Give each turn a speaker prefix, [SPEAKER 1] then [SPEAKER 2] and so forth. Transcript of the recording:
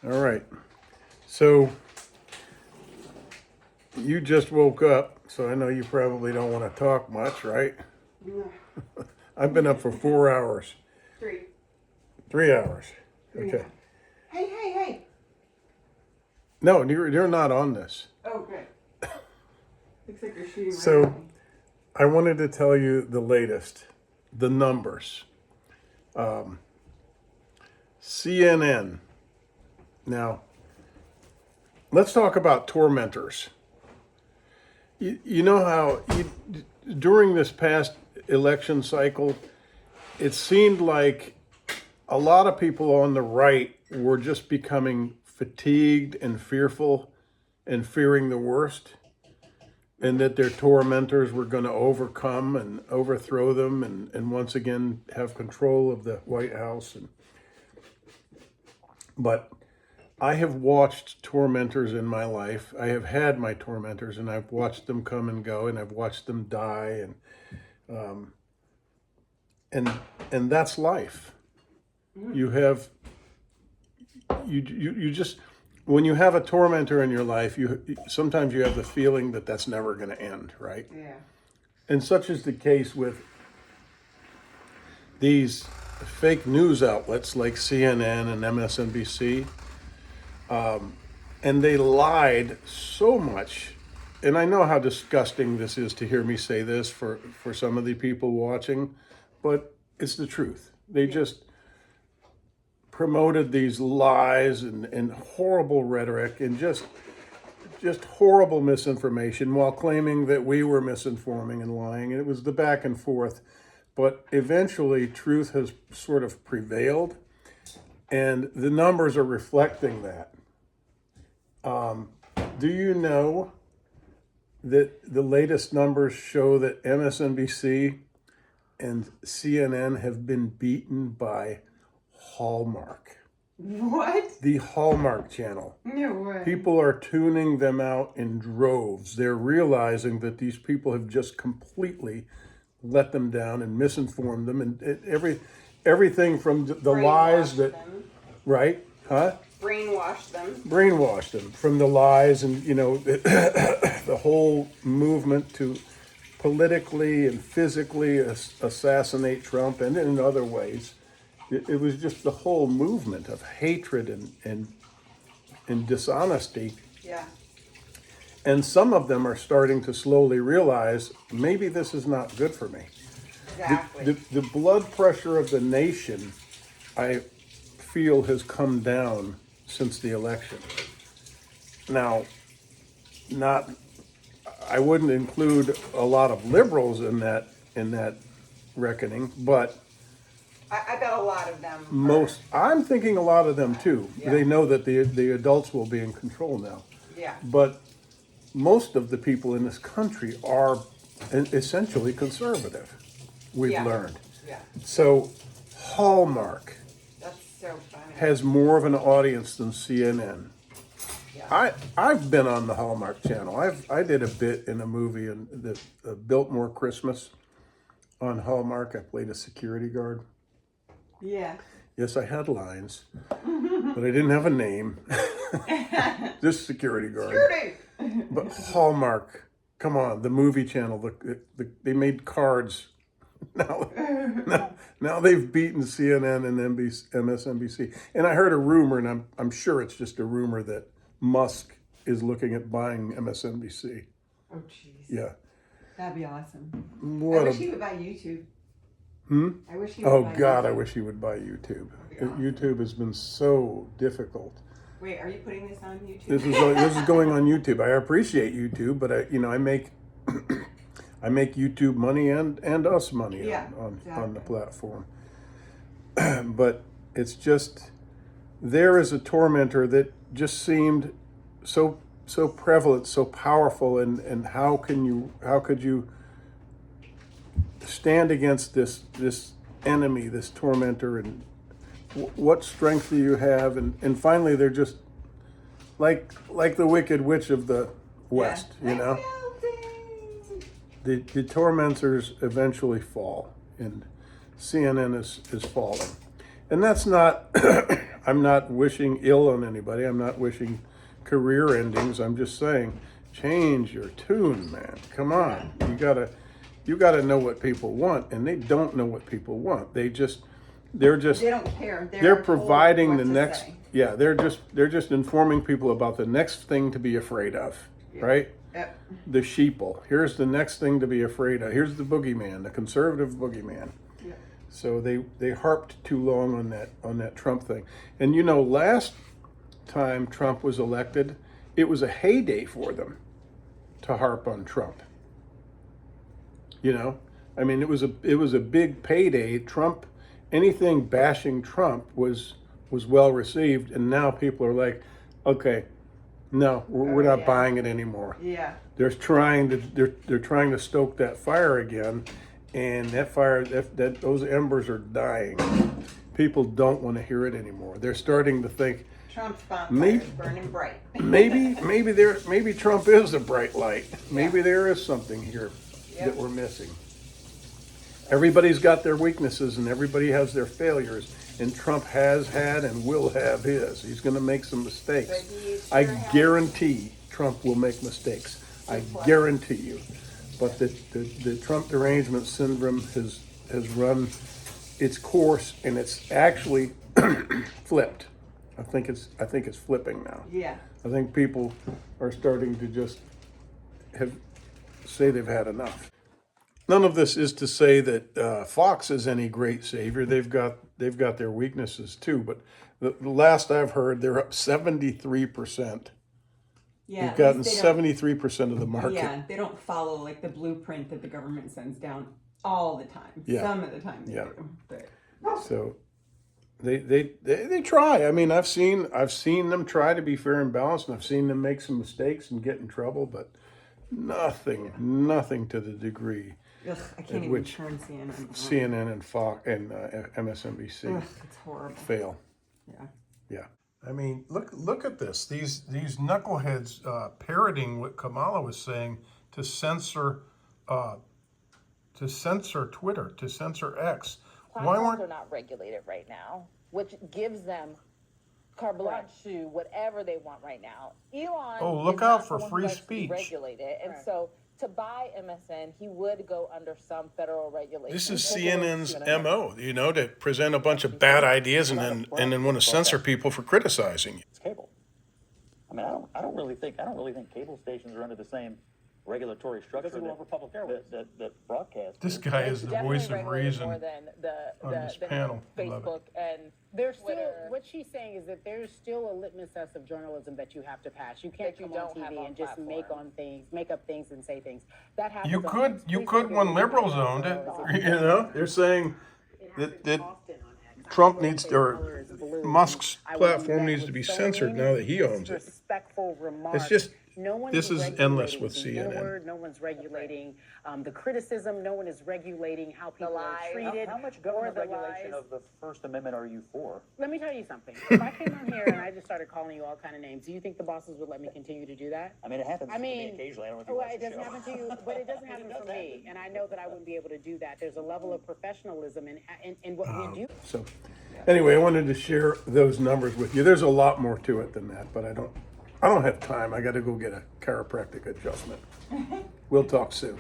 [SPEAKER 1] All right. So you just woke up, so I know you probably don't want to talk much, right?
[SPEAKER 2] No.
[SPEAKER 1] I've been up for 4 hours.
[SPEAKER 2] 3.
[SPEAKER 1] 3 hours.
[SPEAKER 2] Three
[SPEAKER 1] Okay.
[SPEAKER 2] hours. Hey.
[SPEAKER 1] No, you're not on this.
[SPEAKER 2] Oh, good. Looks like you're shooting right
[SPEAKER 1] So-
[SPEAKER 2] at me.
[SPEAKER 1] I wanted to tell you the latest, the numbers. CNN. Now, let's talk about tormentors. You know how during this past election cycle, it seemed like a lot of people on the right were just becoming fatigued and fearful and fearing the worst, and that their tormentors were going to overcome and overthrow them and once again have control of the White House. But I have watched tormentors in my life. I have had my tormentors, and I've watched them come and go, and I've watched them die, and that's life. You just, when you have a tormentor in your life, sometimes you have the feeling that that's never going to end, right?
[SPEAKER 2] Yeah.
[SPEAKER 1] And such is the case with these fake news outlets like CNN and MSNBC. And they lied so much. And I know how disgusting this is to hear me say this for some of the people watching, but it's the truth. They just promoted these lies and horrible rhetoric and just horrible misinformation while claiming that we were misinforming and lying. And it was the back and forth. But eventually, truth has sort of prevailed, and the numbers are reflecting that. Do you know that the latest numbers show that MSNBC and CNN have been beaten by Hallmark?
[SPEAKER 2] What?
[SPEAKER 1] The Hallmark channel.
[SPEAKER 2] No way.
[SPEAKER 1] People are tuning them out in droves. They're realizing that these people have just completely let them down and misinformed them, and everything from the lies that, right? Huh? Brainwashed them from the lies, and the whole movement to politically and physically assassinate Trump, and in other ways. It was just the whole movement of hatred and dishonesty.
[SPEAKER 2] Yeah.
[SPEAKER 1] And some of them are starting to slowly realize, maybe this is not good for me.
[SPEAKER 2] Exactly.
[SPEAKER 1] The blood pressure of the nation, I feel, has come down since the election. Now, I wouldn't include a lot of liberals in that reckoning, but
[SPEAKER 2] I bet a lot of them.
[SPEAKER 1] I'm thinking a lot of them too.
[SPEAKER 2] Yeah.
[SPEAKER 1] They know that the adults will be in control now.
[SPEAKER 2] Yeah.
[SPEAKER 1] But most of the people in this country are essentially conservative, we've learned.
[SPEAKER 2] Yeah.
[SPEAKER 1] So Hallmark
[SPEAKER 2] That's so funny.
[SPEAKER 1] has more of an audience than CNN.
[SPEAKER 2] Yeah.
[SPEAKER 1] I've been on the Hallmark channel. I did a bit in a movie that Biltmore Christmas on Hallmark. I played a security guard.
[SPEAKER 2] Yeah.
[SPEAKER 1] Yes, I had lines, but I didn't have a name. Just security guard.
[SPEAKER 2] Security.
[SPEAKER 1] But Hallmark, come on, the movie channel. They made cards. Now they've beaten CNN and MSNBC. And I heard a rumor, and I'm sure it's just a rumor, that Musk is looking at buying MSNBC.
[SPEAKER 2] Oh, jeez.
[SPEAKER 1] Yeah.
[SPEAKER 2] That'd be awesome.
[SPEAKER 1] What
[SPEAKER 2] I wish he would buy YouTube. I wish he would
[SPEAKER 1] Oh
[SPEAKER 2] buy
[SPEAKER 1] God,
[SPEAKER 2] YouTube.
[SPEAKER 1] I wish he would buy YouTube.
[SPEAKER 2] Yeah.
[SPEAKER 1] YouTube has been so difficult.
[SPEAKER 2] Wait, are you putting this on YouTube?
[SPEAKER 1] This is going on YouTube. I appreciate YouTube, but I make I make YouTube money and us money on the platform. But it's just, there is a tormentor that just seemed so prevalent, so powerful, and how could you stand against this enemy, this tormentor, and what strength do you have? And finally, they're just like the Wicked Witch of the West, The tormentors eventually fall, and CNN is falling. And that's not, I'm not wishing ill on anybody. I'm not wishing career endings. I'm just saying, change your tune, man. Come on. You gotta know what people want, and they don't know what people want. They're just
[SPEAKER 2] They don't care.
[SPEAKER 1] they're
[SPEAKER 2] told
[SPEAKER 1] providing
[SPEAKER 2] what
[SPEAKER 1] the
[SPEAKER 2] to
[SPEAKER 1] next
[SPEAKER 2] say.
[SPEAKER 1] yeah, they're just informing people about the next thing to be afraid of, right?
[SPEAKER 2] Yep.
[SPEAKER 1] The sheeple. Here's the next thing to be afraid of. Here's the boogeyman, the conservative boogeyman.
[SPEAKER 2] Yep.
[SPEAKER 1] So they harped too long on that Trump thing. And last time Trump was elected, it was a heyday for them to harp on Trump. I mean, it was a big payday. Trump, anything bashing Trump was well received, and now people are like, okay, no, we're not
[SPEAKER 2] yeah.
[SPEAKER 1] buying it anymore.
[SPEAKER 2] Yeah.
[SPEAKER 1] They're trying to stoke that fire again, and that fire, those embers are dying. People don't want to hear it anymore. They're starting to think
[SPEAKER 2] Trump's bonfire is burning bright.
[SPEAKER 1] maybe Trump is a bright light. Maybe there is something here that we're missing. Everybody's got their weaknesses and everybody has their failures, and Trump has had and will have his. He's going to make some mistakes. I guarantee Trump will make mistakes. I guarantee you. But the Trump derangement syndrome has run its course, and it's actually flipped. I think it's flipping now.
[SPEAKER 2] Yeah.
[SPEAKER 1] I think people are starting to just say they've had enough. None of this is to say that Fox is any great savior. They've got their weaknesses too. But the last I've heard, they're up 73%.
[SPEAKER 2] Yeah.
[SPEAKER 1] They've gotten 73% of the market.
[SPEAKER 2] Yeah, they don't follow like the blueprint that the government sends down all the time.
[SPEAKER 1] Yeah.
[SPEAKER 2] Some of the time they do. But
[SPEAKER 1] So they try. I mean, I've seen them try to be fair and balanced, and I've seen them make some mistakes and get in trouble, but nothing to the degree
[SPEAKER 2] ugh, I can't even turn CNN on.
[SPEAKER 1] CNN and Fox and MSNBC
[SPEAKER 2] Ugh, it's horrible.
[SPEAKER 1] fail.
[SPEAKER 2] Yeah.
[SPEAKER 1] Yeah. I mean, look at this. These knuckleheads parroting what Kamala was saying to censor Twitter, to censor X.
[SPEAKER 3] Platforms are not regulated right now, which gives them carte blanche to whatever they want right now. Elon
[SPEAKER 1] look
[SPEAKER 3] is
[SPEAKER 1] out
[SPEAKER 3] not
[SPEAKER 1] for
[SPEAKER 3] someone
[SPEAKER 1] free
[SPEAKER 3] who likes to be
[SPEAKER 1] speech.
[SPEAKER 3] regulated, and so to buy MSN, he would go under some federal regulations.
[SPEAKER 1] This is CNN's MO, to present a bunch of bad ideas and then want to censor people for criticizing you.
[SPEAKER 4] It's cable. I mean, I don't really think cable stations are under the same regulatory structure that broadcast.
[SPEAKER 1] This guy is the voice of reason
[SPEAKER 3] more than
[SPEAKER 1] on this panel. Love
[SPEAKER 3] Facebook
[SPEAKER 1] it.
[SPEAKER 3] and
[SPEAKER 5] There's still,
[SPEAKER 3] Twitter.
[SPEAKER 5] what she's saying is that there's still a litmus test of journalism that you have to pass. You can't
[SPEAKER 3] That you
[SPEAKER 5] come on
[SPEAKER 3] don't have
[SPEAKER 5] TV
[SPEAKER 3] on
[SPEAKER 5] and just
[SPEAKER 3] platform.
[SPEAKER 5] make up things and say things. That happens.
[SPEAKER 1] You could when liberals owned it. They're saying that Trump needs, or Musk's platform needs to be censored now that he owns it.
[SPEAKER 5] Respectful remarks.
[SPEAKER 1] It's just,
[SPEAKER 5] No one
[SPEAKER 1] this is endless with
[SPEAKER 5] the
[SPEAKER 1] CNN.
[SPEAKER 5] N-word, no one's regulating the criticism. No one is regulating how people are
[SPEAKER 3] lies.
[SPEAKER 5] treated.
[SPEAKER 4] How much
[SPEAKER 5] or
[SPEAKER 4] government
[SPEAKER 5] the
[SPEAKER 4] regulation
[SPEAKER 5] lies.
[SPEAKER 4] of the First Amendment are you for?
[SPEAKER 5] Let me tell you something. If I came on here and I just started calling you all kind of names, do you think the bosses would let me continue to do that?
[SPEAKER 4] I mean, it happens
[SPEAKER 5] I
[SPEAKER 4] to me
[SPEAKER 5] mean,
[SPEAKER 4] occasionally. I don't know if you
[SPEAKER 5] well,
[SPEAKER 4] watch
[SPEAKER 5] it
[SPEAKER 4] the
[SPEAKER 5] doesn't
[SPEAKER 4] show.
[SPEAKER 5] happen to you, but it doesn't happen for me, and I know that I wouldn't be able to do that. There's a level of professionalism in what we do.
[SPEAKER 1] So anyway, I wanted to share those numbers with you. There's a lot more to it than that, but I don't have time. I got to go get a chiropractic adjustment. We'll talk soon.